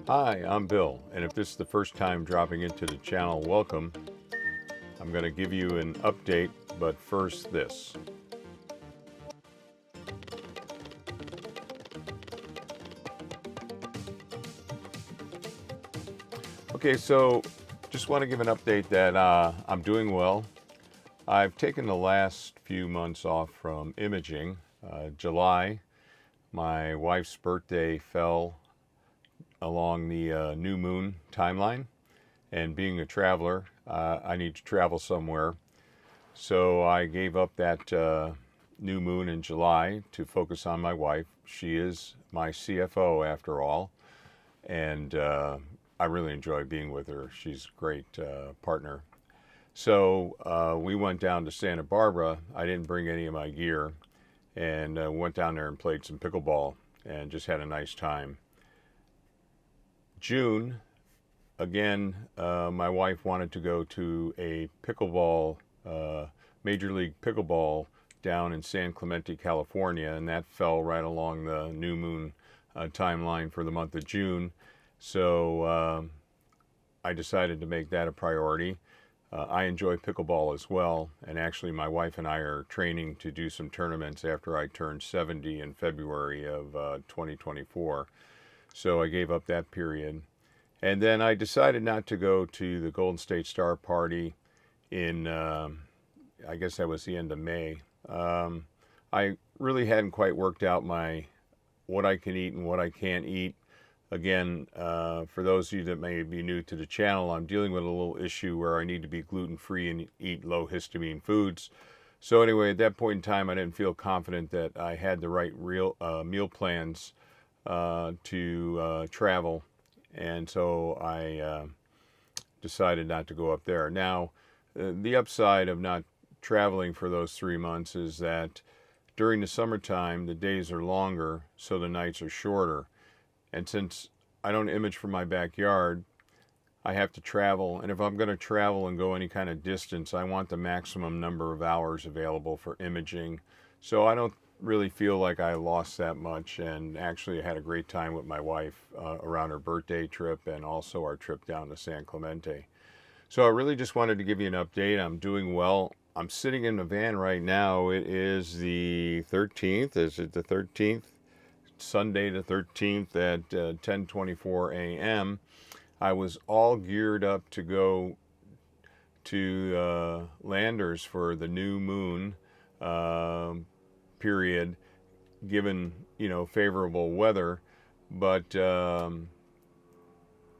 Hi, I'm Bill, and if this is the first time dropping into the channel, welcome. I'm going to give you an update, but first this. Okay, so just want to give an update that I'm doing well. I've taken the last few months off from imaging. July, my wife's birthday fell along the new moon timeline, and being a traveler, I need to travel somewhere. So I gave up that new moon in July to focus on my wife. She is my CFO after all, and I really enjoy being with her. She's a great partner. So we went down to Santa Barbara. I didn't bring any of my gear, and went down there and played some pickleball and just had a nice time. June, again, my wife wanted to go to a pickleball, Major League Pickleball down in San Clemente, California, and that fell right along the new moon timeline for the month of June. So I decided to make that a priority. I enjoy pickleball as well, and actually my wife and I are training to do some tournaments after I turned 70 in February of 2024. So I gave up that period. And then I decided not to go to the Golden State Star Party in, I guess that was the end of May. I really hadn't quite worked out what I can eat and what I can't eat. Again, for those of you that may be new to the channel, I'm dealing with a little issue where I need to be gluten-free and eat low histamine foods. So anyway, at that point in time, I didn't feel confident that I had the right meal plans to travel, and so I decided not to go up there. Now, the upside of not traveling for those 3 months is that during the summertime, the days are longer, so the nights are shorter. And since I don't image from my backyard, I have to travel. And if I'm going to travel and go any kind of distance, I want the maximum number of hours available for imaging. So I don't really feel like I lost that much, and actually I had a great time with my wife around her birthday trip and also our trip down to San Clemente. So I really just wanted to give you an update. I'm doing well. I'm sitting in the van right now. It is the 13th. Is it the 13th? Sunday the 13th at 10:24 a.m. I was all geared up to go to Landers for the new moon period, given favorable weather. But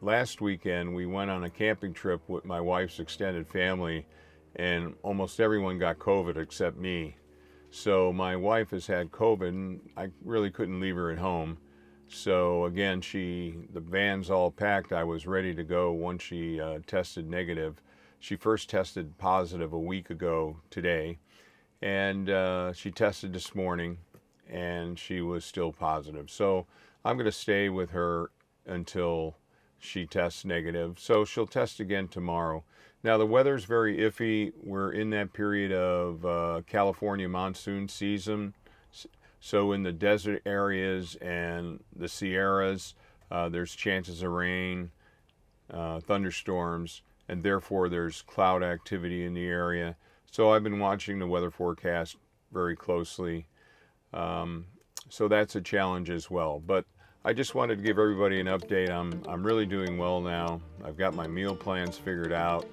last weekend we went on a camping trip with my wife's extended family, and almost everyone got COVID except me. So my wife has had COVID, and I really couldn't leave her at home. So again, the van's all packed. I was ready to go once she tested negative. She first tested positive a week ago today, and she tested this morning, and she was still positive. So I'm going to stay with her until she tests negative. So she'll test again tomorrow. Now the weather's very iffy. We're in that period of California monsoon season. So in the desert areas and the Sierras, there's chances of rain, thunderstorms, and therefore there's cloud activity in the area. So I've been watching the weather forecast very closely. So that's a challenge as well. But I just wanted to give everybody an update. I'm really doing well now. I've got my meal plans figured out.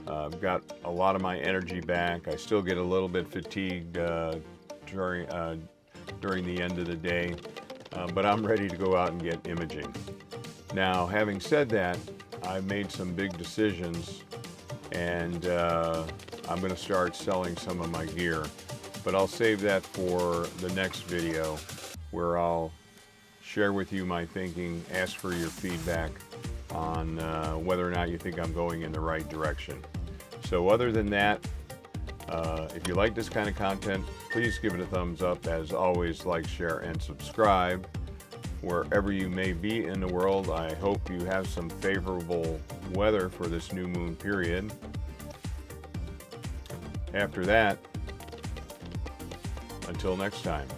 I've got a lot of my energy back. I still get a little bit fatigued during the end of the day, but I'm ready to go out and get imaging. Now, having said that, I've made some big decisions, and I'm going to start selling some of my gear, but I'll save that for the next video, where I'll share with you my thinking, ask for your feedback on whether or not you think I'm going in the right direction. So other than that, if you like this kind of content, please give it a thumbs up. As always, like, share, and subscribe. Wherever you may be in the world, I hope you have some favorable weather for this new moon period. After that, until next time.